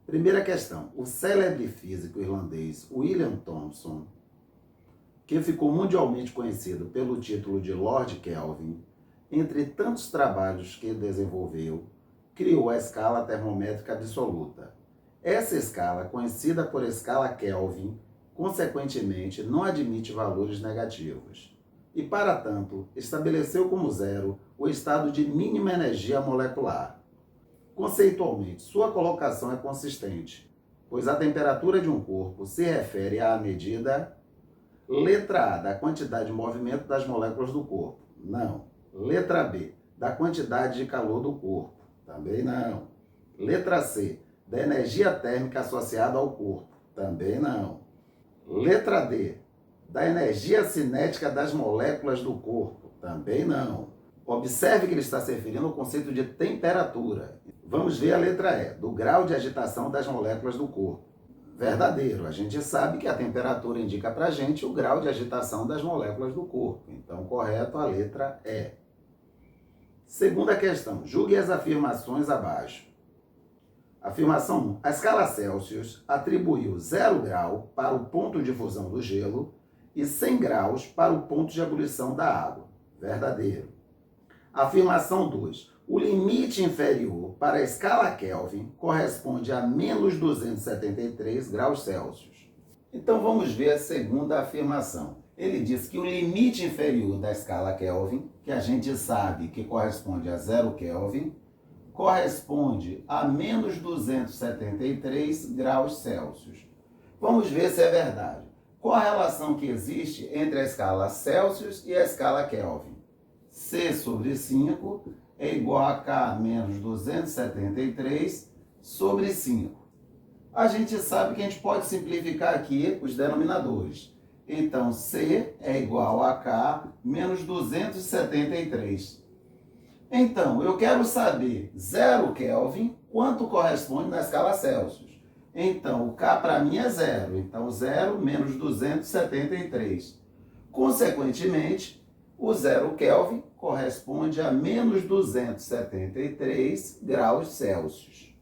Primeira questão. O célebre físico irlandês William Thomson, que ficou mundialmente conhecido pelo título de Lord Kelvin, entre tantos trabalhos que desenvolveu, criou a escala termométrica absoluta. Essa escala, conhecida por escala Kelvin, consequentemente não admite valores negativos. E, para tanto, estabeleceu como zero o estado de mínima energia molecular. Conceitualmente, sua colocação é consistente, pois a temperatura de um corpo se refere à medida letra A, da quantidade de movimento das moléculas do corpo. Não. Letra B, da quantidade de calor do corpo. Também não. Letra C, da energia térmica associada ao corpo. Também não. Letra D, da energia cinética das moléculas do corpo. Também não. Observe que ele está se referindo ao conceito de temperatura. Vamos ver a letra E, do grau de agitação das moléculas do corpo. Verdadeiro. A gente sabe que a temperatura indica para a gente o grau de agitação das moléculas do corpo. Então, correto a letra E. Segunda questão. Julgue as afirmações abaixo. Afirmação 1. A escala Celsius atribuiu 0 grau para o ponto de fusão do gelo e 100 graus para o ponto de ebulição da água. Verdadeiro. Afirmação 2. O limite inferior para a escala Kelvin corresponde a menos 273 graus Celsius. Então vamos ver a segunda afirmação. Ele diz que o limite inferior da escala Kelvin, que a gente sabe que corresponde a 0 Kelvin, corresponde a menos 273 graus Celsius. Vamos ver se é verdade. Qual a relação que existe entre a escala Celsius e a escala Kelvin? C sobre 5 é igual a K menos 273 sobre 5. A gente sabe que a gente pode simplificar aqui os denominadores. Então, C é igual a K menos 273. Então, eu quero saber 0 Kelvin, quanto corresponde na escala Celsius. Então, o K para mim é 0. Então, 0 menos 273. Consequentemente, o 0 Kelvin corresponde a menos 273 graus Celsius.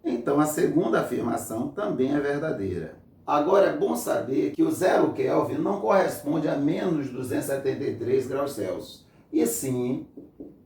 Então, a segunda afirmação também é verdadeira. Agora, é bom saber que o 0 Kelvin não corresponde a menos 273 graus Celsius, e sim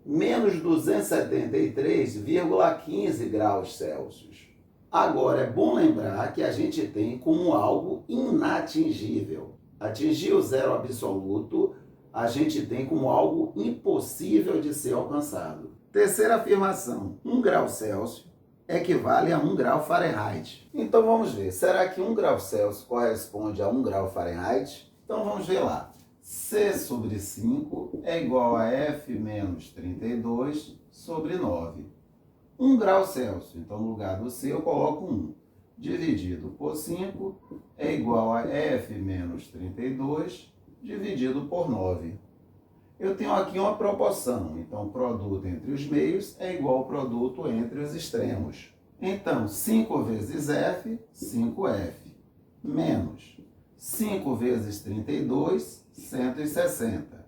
menos 273,15 graus Celsius. Agora, é bom lembrar que a gente tem como algo inatingível. Atingir o zero absoluto, a gente tem como algo impossível de ser alcançado. Terceira afirmação, 1 grau Celsius equivale a 1 grau Fahrenheit. Então vamos ver, será que 1 grau Celsius corresponde a 1 grau Fahrenheit? Então vamos ver lá. C sobre 5 é igual a F menos 32 sobre 9. 1 grau Celsius, então no lugar do C eu coloco 1. Dividido por 5 é igual a F menos 32 dividido por 9. Eu tenho aqui uma proporção, então o produto entre os meios é igual ao produto entre os extremos. Então, 5 vezes F, 5F, menos 5 vezes 32, 160.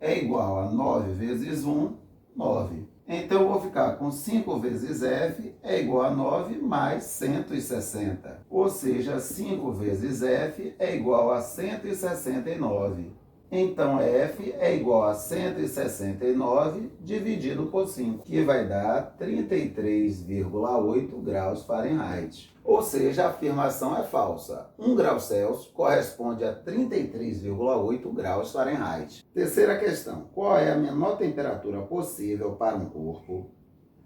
É igual a 9 vezes 1, 9. Então, eu vou ficar com 5 vezes F é igual a 9 mais 160. Ou seja, 5 vezes F é igual a 169. Então, F é igual a 169 dividido por 5, que vai dar 33,8 graus Fahrenheit. Ou seja, a afirmação é falsa. 1 grau Celsius corresponde a 33,8 graus Fahrenheit. Terceira questão. Qual é a menor temperatura possível para um corpo?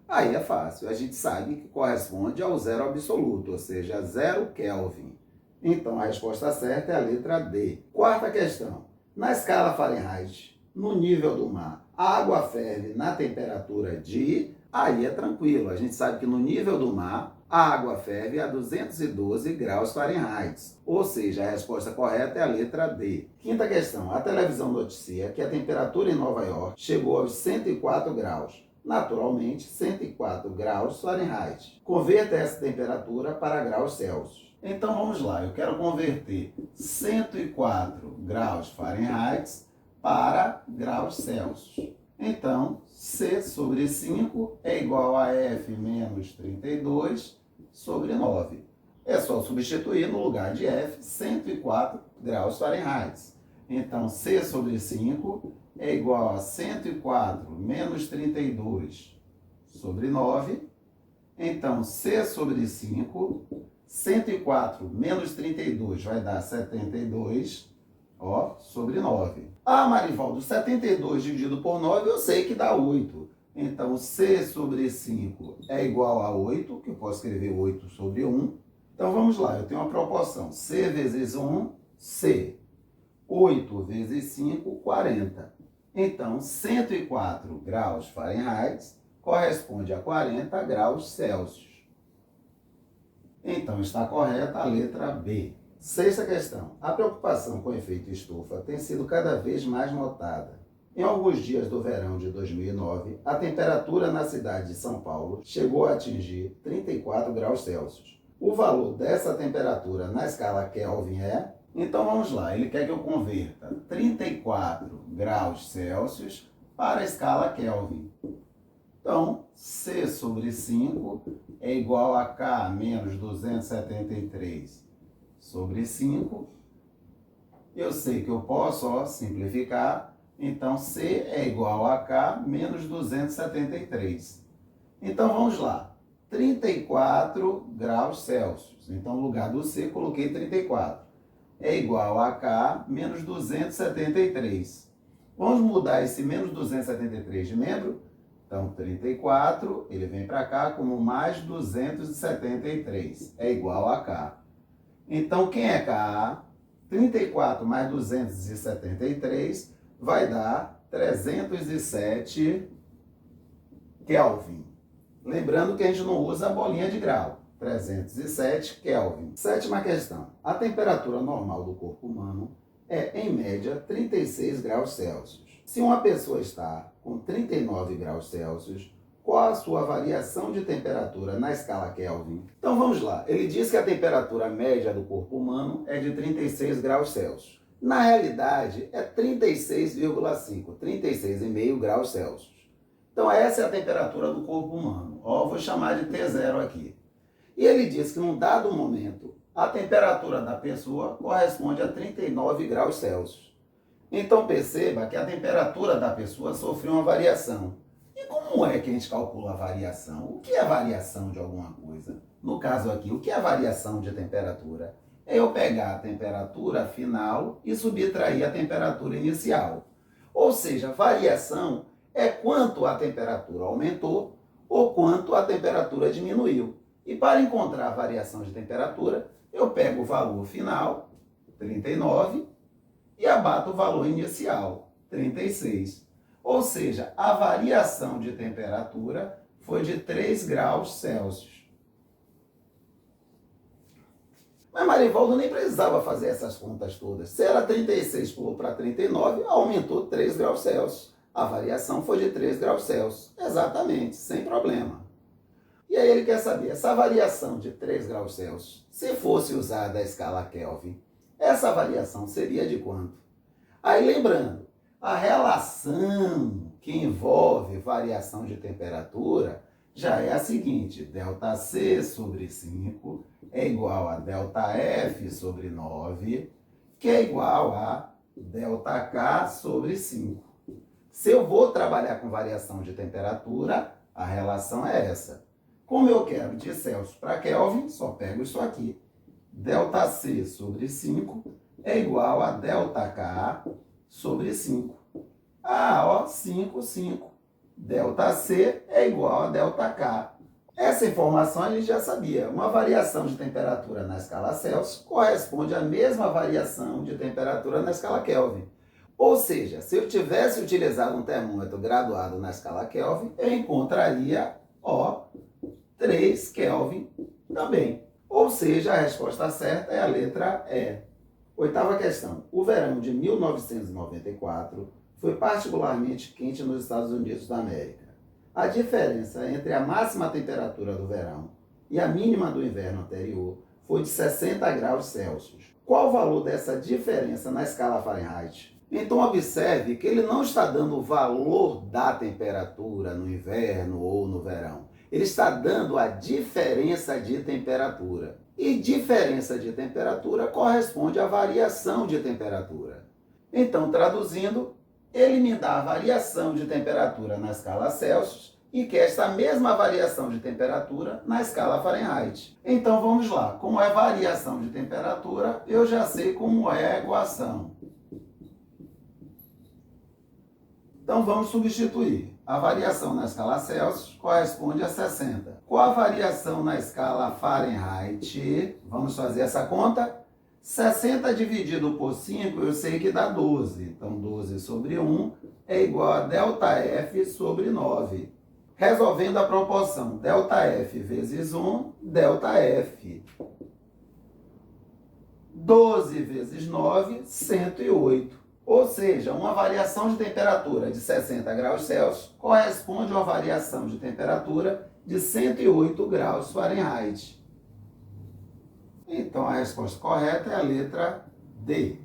Aí é fácil. A gente sabe que corresponde ao zero absoluto, ou seja, 0 Kelvin. Então, a resposta certa é a letra D. Quarta questão. Na escala Fahrenheit, no nível do mar, a água ferve na temperatura de... Aí é tranquilo, a gente sabe que no nível do mar, a água ferve a 212 graus Fahrenheit. Ou seja, a resposta correta é a letra D. Quinta questão, a televisão noticia que a temperatura em Nova York chegou aos 104 graus. Naturalmente, 104 graus Fahrenheit. Converta essa temperatura para graus Celsius. Então vamos lá, eu quero converter 104 graus Fahrenheit para graus Celsius. Então, C sobre 5 é igual a F menos 32 sobre 9. É só substituir no lugar de F 104 graus Fahrenheit. Então, C sobre 5 é igual a 104 menos 32 sobre 9. Então, C sobre 5, 104 menos 32 vai dar 72, sobre 9. Marivaldo, 72 dividido por 9 eu sei que dá 8. Então, C sobre 5 é igual a 8, que eu posso escrever 8 sobre 1. Então, vamos lá, eu tenho uma proporção. C vezes 1, C. 8 vezes 5, 40. Então, 104 graus Fahrenheit corresponde a 40 graus Celsius. Então, está correta a letra B. Sexta questão. A preocupação com o efeito estufa tem sido cada vez mais notada. Em alguns dias do verão de 2009, a temperatura na cidade de São Paulo chegou a atingir 34 graus Celsius. O valor dessa temperatura na escala Kelvin é... Então vamos lá, ele quer que eu converta 34 graus Celsius para a escala Kelvin. Então, C sobre 5 é igual a K menos 273 sobre 5. Eu sei que eu posso simplificar. Então, C é igual a K menos 273. Então, vamos lá. 34 graus Celsius. Então, no lugar do C, coloquei 34. É igual a K menos 273. Vamos mudar esse menos 273 de membro? Então, 34, ele vem para cá como mais 273. É igual a K. Então, quem é K? 34 mais 273 vai dar 307 Kelvin. Lembrando que a gente não usa a bolinha de grau. 307 Kelvin. Sétima questão. A temperatura normal do corpo humano é, em média, 36 graus Celsius. Se uma pessoa está com 39 graus Celsius, qual a sua variação de temperatura na escala Kelvin? Então vamos lá. Ele diz que a temperatura média do corpo humano é de 36 graus Celsius. Na realidade, é 36,5, 36,5 graus Celsius. Então essa é a temperatura do corpo humano. Vou chamar de T0 aqui. E ele diz que num dado momento, a temperatura da pessoa corresponde a 39 graus Celsius. Então perceba que a temperatura da pessoa sofreu uma variação. E como é que a gente calcula a variação? O que é variação de alguma coisa? No caso aqui, o que é variação de temperatura? É eu pegar a temperatura final e subtrair a temperatura inicial. Ou seja, variação é quanto a temperatura aumentou ou quanto a temperatura diminuiu. E para encontrar a variação de temperatura, eu pego o valor final, 39, e abato o valor inicial, 36. Ou seja, a variação de temperatura foi de 3 graus Celsius. Mas Marivaldo nem precisava fazer essas contas todas. Se era 36, pulou para 39, aumentou 3 graus Celsius. A variação foi de 3 graus Celsius. Exatamente, sem problema. E aí ele quer saber, essa variação de 3 graus Celsius, se fosse usada a escala Kelvin, essa variação seria de quanto? Aí lembrando, a relação que envolve variação de temperatura já é a seguinte, ΔC sobre 5 é igual a ΔF sobre 9, que é igual a ΔK sobre 5. Se eu vou trabalhar com variação de temperatura, a relação é essa. Como eu quero de Celsius para Kelvin, só pego isso aqui. ΔC sobre 5 é igual a ΔK sobre 5. 5, 5. ΔC é igual a ΔK. Essa informação a gente já sabia. Uma variação de temperatura na escala Celsius corresponde à mesma variação de temperatura na escala Kelvin. Ou seja, se eu tivesse utilizado um termômetro graduado na escala Kelvin, eu encontraria 3 Kelvin também. Ou seja, a resposta certa é a letra E. Oitava questão. O verão de 1994 foi particularmente quente nos Estados Unidos da América. A diferença entre a máxima temperatura do verão e a mínima do inverno anterior foi de 60 graus Celsius. Qual o valor dessa diferença na escala Fahrenheit? Então, observe que ele não está dando o valor da temperatura no inverno ou no verão. Ele está dando a diferença de temperatura. E diferença de temperatura corresponde à variação de temperatura. Então, traduzindo, ele me dá a variação de temperatura na escala Celsius e quer esta mesma variação de temperatura na escala Fahrenheit. Então, vamos lá. Como é variação de temperatura, eu já sei como é a equação. Então, vamos substituir. A variação na escala Celsius corresponde a 60. Com a variação na escala Fahrenheit, vamos fazer essa conta? 60 dividido por 5, eu sei que dá 12. Então, 12 sobre 1 é igual a ΔF sobre 9. Resolvendo a proporção ΔF vezes 1, ΔF. 12 vezes 9, 108. Ou seja, uma variação de temperatura de 60 graus Celsius corresponde a uma variação de temperatura de 108 graus Fahrenheit. Então, a resposta correta é a letra D.